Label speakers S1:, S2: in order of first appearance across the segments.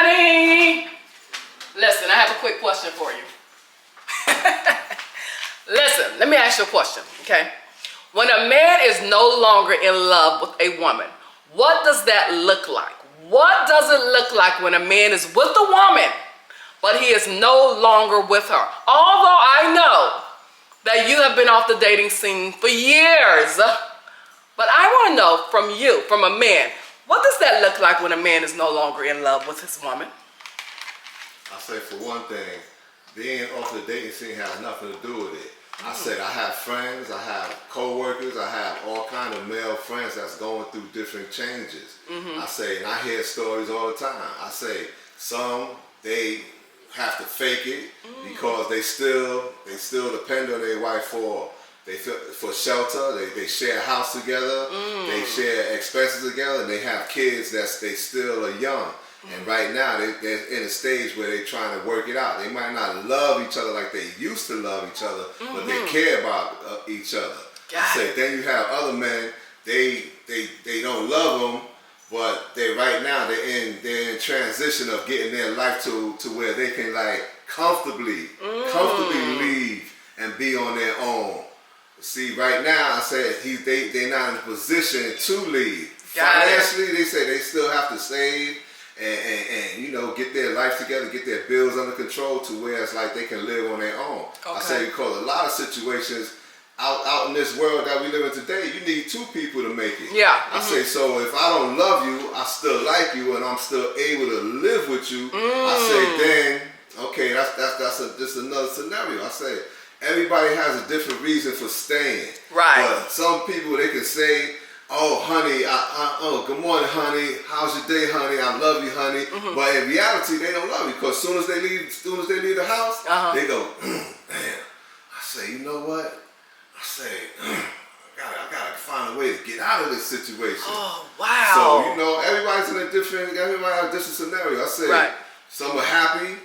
S1: honey. Listen, I have a quick question for you. Listen, let me ask you a question, okay? When a man is no longer in love with a woman, what does that look like? What does it look like when a man is with a woman, but he is no longer with her? Although I know that you have been off the dating scene for years, but I want to know from you, from a man, what does that look like when a man is no longer in love with his woman?
S2: I say for one thing, being off the dating scene has nothing to do with it. I said I have friends, I have co-workers, I have all kind of male friends that's going through different changes. I say, and I hear stories all the time. I say some, they have to fake it because they still depend on their wife for shelter. They share a house together, they share expenses together, and they have kids they still are young. And right now they're in a stage where they're trying to work it out. They might not love each other like they used to love each other, but they care about each other. I say then you have other men, they don't love them, but right now they're in transition of getting their life to where they can like comfortably leave and be on their own. See, right now I said they're not in a position to leave. Financially, they say they still have to save and you know, get their life together, get their bills under control to where it's like they can live on their own. I say because a lot of situations out in this world that we live in today, you need two people to make it. I say, so if I don't love you, I still like you and I'm still able to live with you, I say then, okay, that's just another scenario. I say everybody has a different reason for staying. But some people, they can say, oh, honey, oh, good morning, honey. How's your day, honey? I love you, honey. But in reality, they don't love you because as soon as they leave the house, they go, damn. I say, you know what? I say, I gotta find a way to get out of this situation. Oh, wow. So, you know, everybody has a different scenario. I say, some are happy.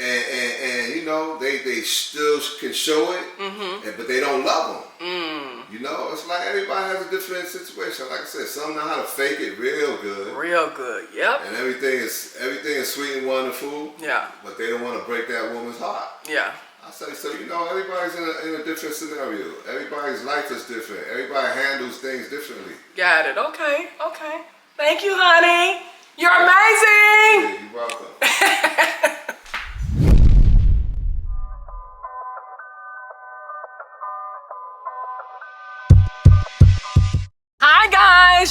S2: And you know, they still can show it, but they don't love them. You know, it's like everybody has a different situation. Like I said, some know how to fake it real good. Real good, yep. And everything is sweet and wonderful. Yeah. But they don't want to break that woman's heart. Yeah. I say, so you know, everybody's in a different scenario. Everybody's life is different. Everybody handles things differently. Got it. Okay. Okay. Thank you, honey. You're amazing. Yeah, you're welcome.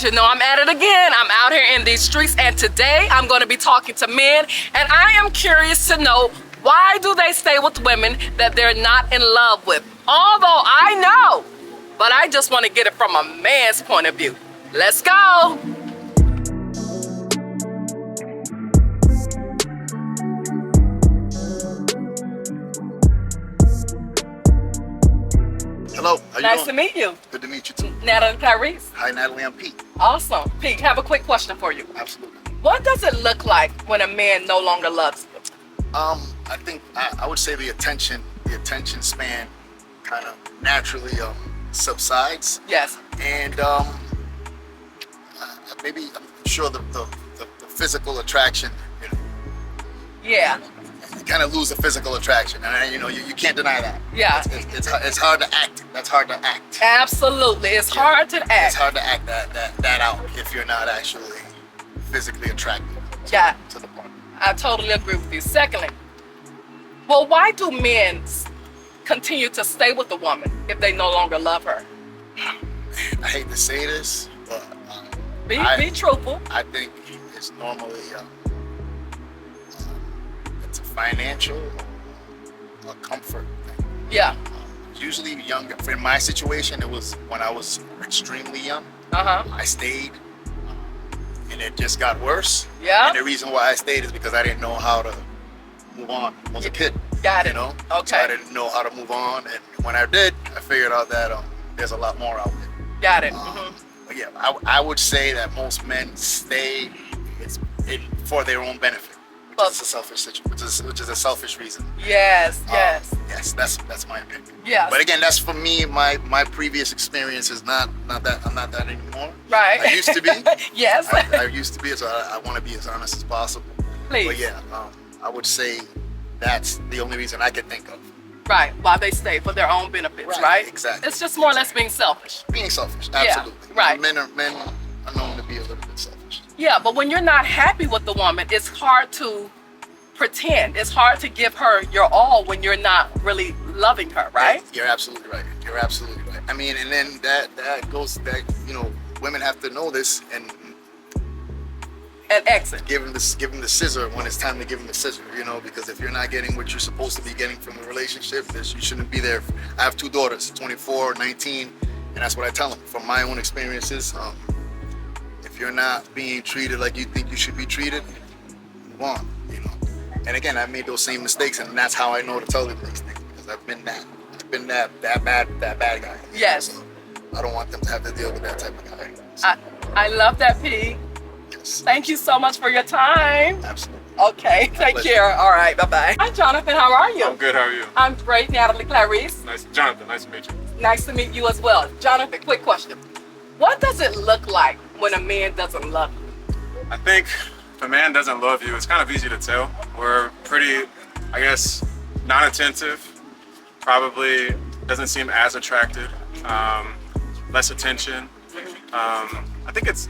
S2: You know I'm at it again. I'm out here in these streets and today I'm going to be talking to men and I am curious to know why do they stay with women that they're not in love with? Although I know, but I just want to get it from a man's point of view. Let's go.
S3: Hello, how you
S1: Nice
S3: doing?
S1: to meet you.
S3: Good to meet you too.
S1: Natalie Clarice.
S3: Hi Natalie, I'm Pete.
S1: Awesome. Pete, have a quick question for you.
S3: Absolutely.
S1: What does it look like when a man no longer loves you?
S3: I think I would say the attention span kind of naturally subsides. Yes. And maybe I'm sure the physical attraction, you know. Yeah. You kind of lose the physical attraction, and you know you can't deny that. Yeah. It's hard to act. That's hard to act. Absolutely, it's hard to act. It's hard to act that out if you're not actually physically attracted. Yeah. To the partner.
S1: I totally agree with you. Secondly, well, why do men continue to stay with a woman if they no longer love her?
S3: I hate to say this, but
S1: be truthful.
S3: I think it's normally it's a financial or comfort thing. Yeah. Usually younger. In my situation, it was when I was extremely young. I stayed, and it just got worse. Yeah. And the reason why I stayed is because I didn't know how to move on. I was a kid. Got it. You know. Okay. So I didn't know how to move on, and when I did, I figured out that there's a lot more out there. Got it. But yeah, I would say that most men stay for their own benefit. Which is a selfish situation, which is a selfish reason. Yes, yes. Yes, that's my opinion. Yeah. But again, that's for me. My previous experience is not that I'm not that anymore. Right. I used to be. Yes. I used to be, so I want to be as honest as possible.
S1: Please.
S3: But yeah, I would say that's the only reason I could think of.
S1: Right, why they stay for their own benefits, right?
S3: Exactly.
S1: It's just more or less being selfish.
S3: Being selfish, absolutely.
S1: Yeah, right.
S3: Men are known to be a little bit selfish.
S1: Yeah, but when you're not happy with the woman, it's hard to pretend. It's hard to give her your all when you're not really loving her, right?
S3: You're absolutely right. You're absolutely right. I mean, and then that goes back, you know, women have to know this and
S1: exit.
S3: give them the scissor when it's time to give them the scissor, you know, because if you're not getting what you're supposed to be getting from the relationship, you shouldn't be there. I have 2 daughters, 24, 19, and that's what I tell them from my own experiences. If you're not being treated like you think you should be treated, move on, you know. And again, I've made those same mistakes, and that's how I know to tell them these things, because I've been that bad guy.
S1: Yes.
S3: So I don't want them to have to deal with that type of guy. So,
S1: I love that, P.
S3: yes.
S1: Thank you so much for your time.
S3: Absolutely.
S1: Okay, take care. All right, bye-bye. Hi, Jonathan. How are you?
S4: I'm good. How are you?
S1: I'm great, Natalie Clarice.
S4: Jonathan. Nice to meet you.
S1: Nice to meet you as well. Jonathan, quick question. What does it look like when a man doesn't love you?
S4: I think if a man doesn't love you, it's kind of easy to tell. We're pretty, I guess, non-attentive. Probably doesn't seem as attracted. Less attention. I think it's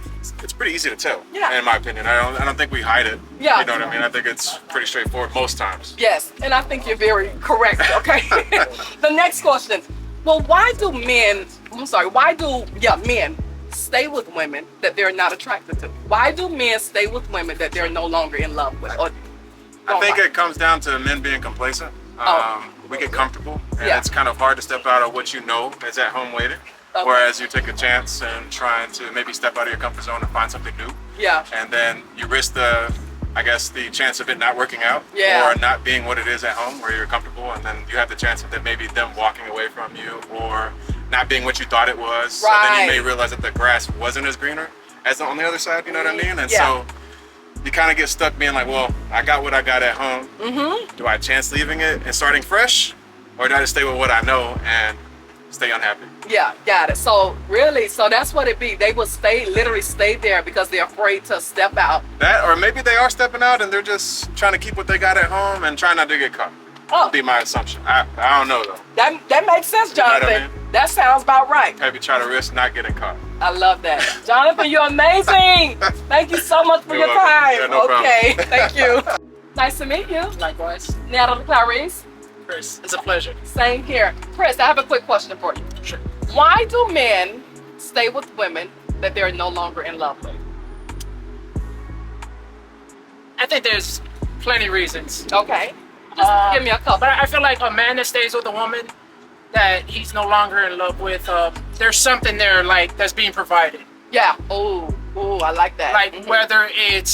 S4: pretty easy to tell.
S1: Yeah.
S4: In my opinion, I don't think we hide it.
S1: Yeah.
S4: You know what I mean? I think it's pretty straightforward most times.
S1: Yes, and I think you're very correct, okay? The next question. Well, why do men stay with women that they're not attracted to? Why do men stay with women that they're no longer in love with? Or
S4: I think it comes down to men being complacent. We get comfortable, and
S1: Yeah.
S4: it's kind of hard to step out of what you know is at home waiting.
S1: Okay.
S4: Whereas you take a chance and trying to maybe step out of your comfort zone and find something new.
S1: Yeah.
S4: And then you risk the chance of it not working out,
S1: Yeah.
S4: or not being what it is at home where you're comfortable, and then you have the chance of that maybe them walking away from you or not being what you thought it was. So then you may realize that the grass wasn't as greener as on the other side, you know what I mean? And so you kind of get stuck being like, well, I got what I got at home. Mm-hmm. Do I chance leaving it and starting fresh? Or do I just stay with what I know and stay unhappy?
S1: Yeah, got it. So really, that's what it be. They will literally stay there because they're afraid to step out.
S4: That, or maybe they are stepping out and they're just trying to keep what they got at home and try not to get caught.
S1: Oh.
S4: Would be my assumption. I don't know though.
S1: That makes sense, Jonathan.
S4: You know what I
S1: That sounds about right.
S4: Maybe try to risk not getting caught.
S1: I love that. Jonathan, you're amazing. Thank you so much for
S4: You're
S1: your
S4: welcome.
S1: time.
S4: Yeah, no
S1: okay, thank you. Nice to meet you.
S5: Likewise.
S1: Natalie Clarice.
S5: Chris, it's a pleasure.
S1: Same here. Chris, I have a quick question for you.
S5: Sure.
S1: Why do men stay with women that they're no longer in love with?
S5: I think there's plenty of reasons.
S1: Okay. Just give me a couple.
S5: But I feel like a man that stays with a woman that he's no longer in love with, there's something there like that's being provided.
S1: Yeah. Oh, I like that.
S5: Like whether it's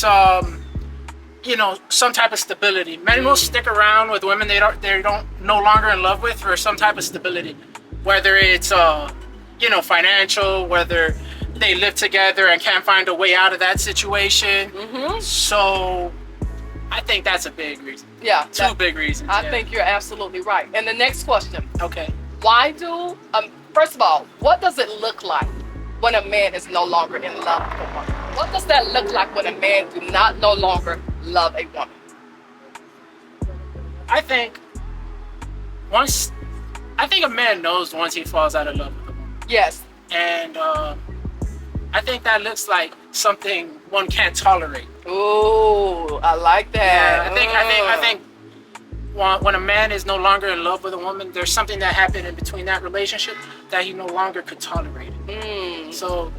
S5: some type of stability. Men will stick around with women they don't no longer in love with for some type of stability. Whether it's financial, whether they live together and can't find a way out of that situation. Mm-hmm. So I think that's a big reason.
S1: Yeah.
S5: Two big reasons.
S1: I think you're absolutely right. And the next question.
S5: Okay.
S1: Why do, first of all, what does it look like when a man is no longer in love with a woman? What does that look like when a man do not no longer love a woman?
S5: I think a man knows once he falls out of love with a woman.
S1: Yes.
S5: And I think that looks like something one can't tolerate.
S1: Ooh, I like that.
S5: Yeah, I think when a man is no longer in love with a woman, there's something that happened in between that relationship that he no longer could tolerate it. So,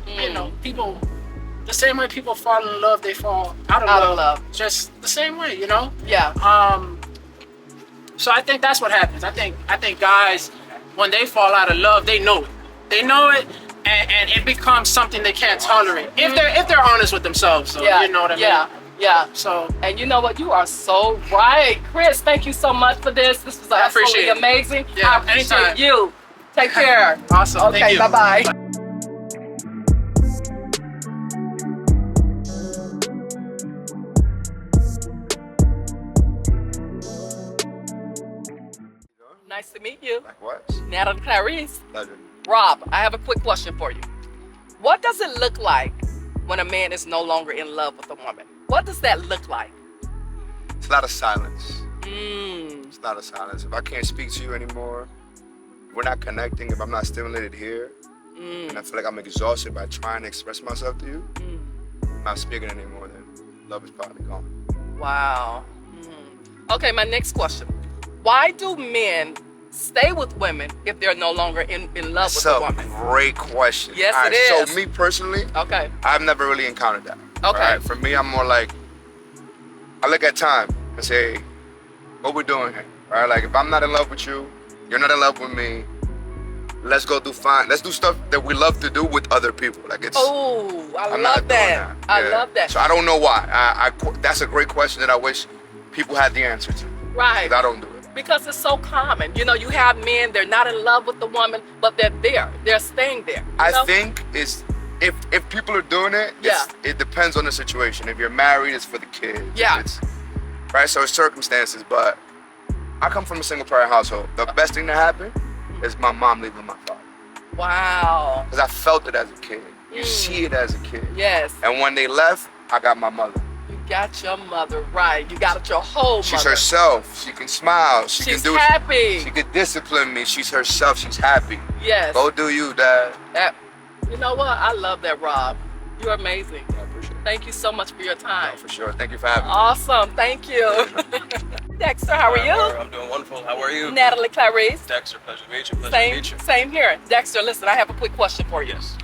S5: people, the same way people fall in love, they fall out of love. Just the same way,
S1: Yeah.
S5: So I think that's what happens. I think guys, when they fall out of love, they know it. They know it, and it becomes something they can't tolerate. If they're honest with themselves, so, you know what I mean?
S1: Yeah.
S5: So,
S1: and you know what? You are so right. Chris, thank you so much for this. This was absolutely amazing.
S5: Yeah,
S1: I appreciate
S5: anytime.
S1: you. Take care.
S5: Awesome.
S1: Okay,
S5: Thank you.
S1: bye-bye. Nice to meet you.
S2: Likewise.
S1: Natalie Clarice.
S2: Pleasure.
S1: Rob, I have a quick question for you. What does it look like when a man is no longer in love with a woman? What does that look like?
S6: a lot of silence. It's a lot of silence. If I can't speak to you anymore, we're not connecting, if I'm not stimulated here, and I feel like I'm exhausted by trying to express myself to you, I'm not speaking anymore, then love is probably gone.
S1: Wow. Okay, my next question. Why do men stay with women if they're no longer in love with a woman?
S6: That's a great question.
S1: Yes,
S6: All right,
S1: it is.
S6: So me personally,
S1: Okay.
S6: I've never really encountered that.
S1: Okay.
S6: All right? For me, I'm more like, I look at time and say, what we doing here? All right? Like, if I'm not in love with you, you're not in love with me, let's go do fine. Let's do stuff that we love to do with other people. Like, it's.
S1: Oh, I
S6: I'm
S1: love
S6: not
S1: that.
S6: doing
S1: I
S6: Yeah.
S1: love that.
S6: So I don't know why. That's a great question that I wish people had the answer to.
S1: Right.
S6: 'Cause I don't do it.
S1: Because it's so common. You know, you have men, they're not in love with the woman, but they're there. They're staying there. You know?
S6: I think it's if people are doing it,
S1: Yeah.
S6: it depends on the situation. If you're married, it's for the kids.
S1: Yeah.
S6: Right, so it's circumstances, but I come from a single parent household. The best thing that happened is my mom leaving my father.
S1: Wow.
S6: Because I felt it as a kid. You see it as a kid.
S1: Yes.
S6: And when they left, I got my mother.
S1: You got your mother right. You got your whole
S6: She's
S1: mother.
S6: herself. She can smile. She
S1: She's
S6: can do
S1: happy.
S6: She can discipline me. She's herself. She's happy.
S1: Yes.
S6: Go do you, Dad.
S1: You know what? I love that, Rob. You're amazing.
S6: I appreciate it.
S1: Thank you so much for your time.
S6: No, for sure. Thank you for having me.
S1: Awesome. Thank you. Dexter, how are you?
S7: I'm doing wonderful. How are you?
S1: Natalie Clarice.
S7: Dexter, pleasure to meet you. Pleasure to meet you.
S1: Same here. Dexter, listen, I have a quick question for you.
S7: Yes.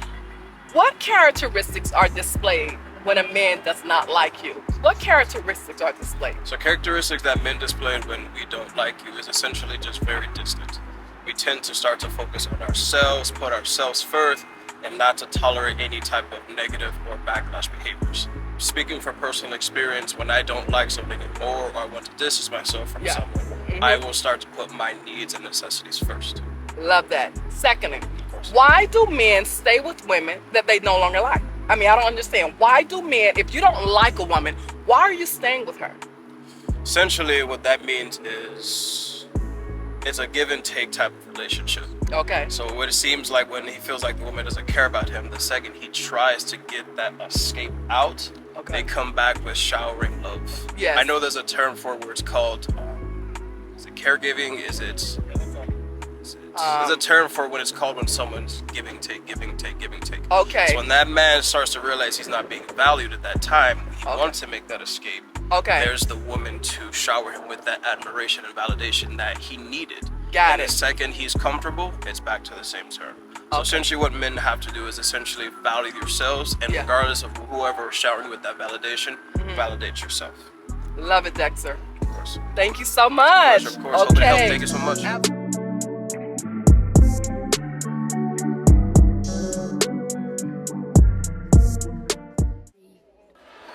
S1: What characteristics are displayed when a man does not like you? What characteristics are displayed?
S7: So characteristics that men display when we don't like you is essentially just very distant. We tend to start to focus on ourselves, put ourselves first, and not to tolerate any type of negative or backlash behaviors. Speaking from personal experience, when I don't like something anymore or I want to distance myself from someone, I will start to put my needs and necessities first.
S1: Love that. Secondly, why do men stay with women that they no longer like? I mean, I don't understand. Why do men, if you don't like a woman, why are you staying with her?
S7: Essentially, what that means is it's a give and take type of relationship.
S1: Okay.
S7: So what it seems like when he feels like the woman doesn't care about him, the second he tries to get that escape out, they come back with showering love.
S1: Yes.
S7: I know there's a term for it where it's called, is it caregiving? There's a term for when it's called when someone's giving, take, giving, take, giving, take.
S1: Okay.
S7: So when that man starts to realize he's not being valued at that time, he wants to make that escape.
S1: Okay.
S7: There's the woman to shower him with that admiration and validation that he needed.
S1: Got
S7: and
S1: it.
S7: the second he's comfortable, it's back to the same term. So essentially what men have to do is essentially value yourselves, and regardless of whoever is showering you with that validation, validate yourself.
S1: Love it, Dexter.
S7: Of course.
S1: Thank you so much.
S7: Of course. Hope it helps. Thank you so much.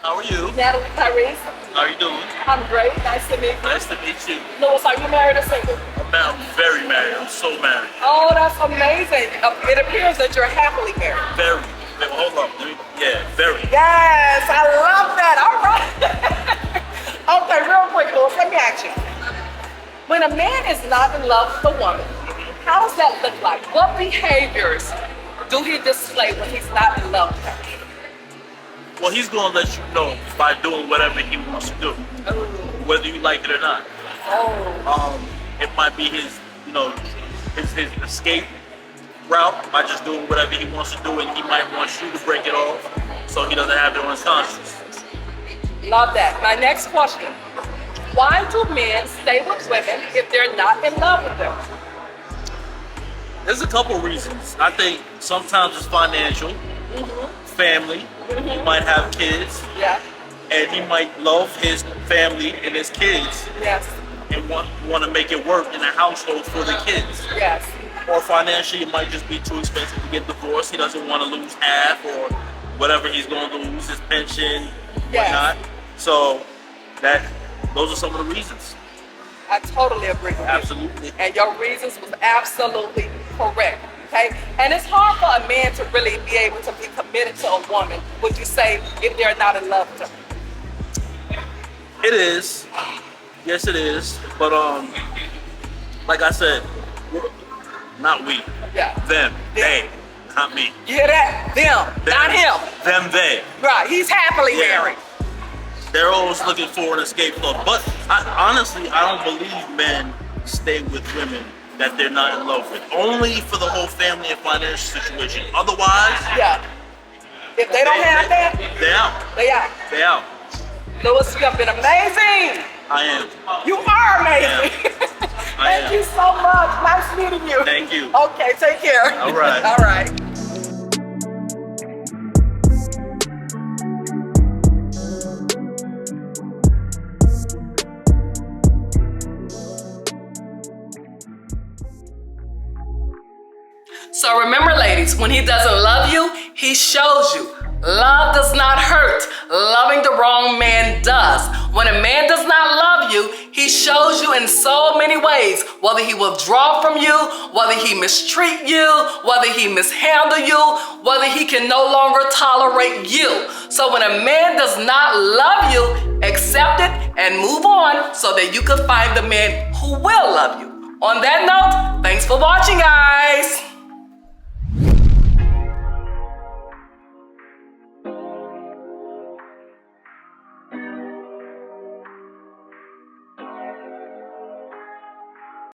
S8: How are you?
S1: Natalie Clarice.
S8: How are you doing?
S1: I'm great. Nice to meet you.
S8: Nice to meet you.
S1: Louis, are you married or single?
S8: I'm very married. I'm so married.
S1: Oh, that's amazing. It appears that you're happily married.
S8: Very. Hold up. Yeah, very.
S1: Yes, I love that. All right. Okay, real quick, Louis, let me ask you. When a man is not in love with a woman, how does that look like? What behaviors do he display when he's not in love with her?
S8: Well, he's going to let you know by doing whatever he wants to do, whether you like it or not. It might be his escape route by just doing whatever he wants to do, and he might want you to break it off so he doesn't have it on his conscience.
S1: Love that. My next question. Why do men stay with women if they're not in love with them?
S8: There's a couple reasons. I think sometimes it's financial, family. He might have kids, and he might love his family and his kids, and want to make it work in a household for the kids.
S1: Yes.
S8: Or financially, it might just be too expensive to get divorced. He doesn't want to lose half or whatever he's going to lose, his pension, whatnot. So those are some of the reasons.
S1: I totally agree with you.
S8: Absolutely.
S1: And your reasons was absolutely correct. Okay? And it's hard for a man to really be able to be committed to a woman, would you say, if they're not in love with her?
S8: It is. Yes, it is. But like I said, not we.
S1: Yeah.
S8: Them. They. Not me.
S1: You hear that? Them. Not him.
S8: Them, they.
S1: Right. He's happily married.
S8: They're always looking for an escape thought. But honestly, I don't believe men stay with women that they're not in love with. Only for the whole family and financial situation. Otherwise,
S1: Yeah. If they don't have that,
S8: they're out.
S1: they out.
S8: They're out.
S1: Louis, you have been amazing.
S8: I am.
S1: You are amazing.
S8: I
S1: Thank you so much. Nice meeting you.
S8: Thank you.
S1: Okay, take care.
S8: All right.
S1: All right. So remember, ladies, when he doesn't love you, he shows you. Love does not hurt. Loving the wrong man does. When a man does not love you, he shows you in so many ways, whether he withdraw from you, whether he mistreat you, whether he mishandle you, whether he can no longer tolerate you. So when a man does not love you, accept it and move on so that you can find the man who will love you. On that note, thanks for watching, guys.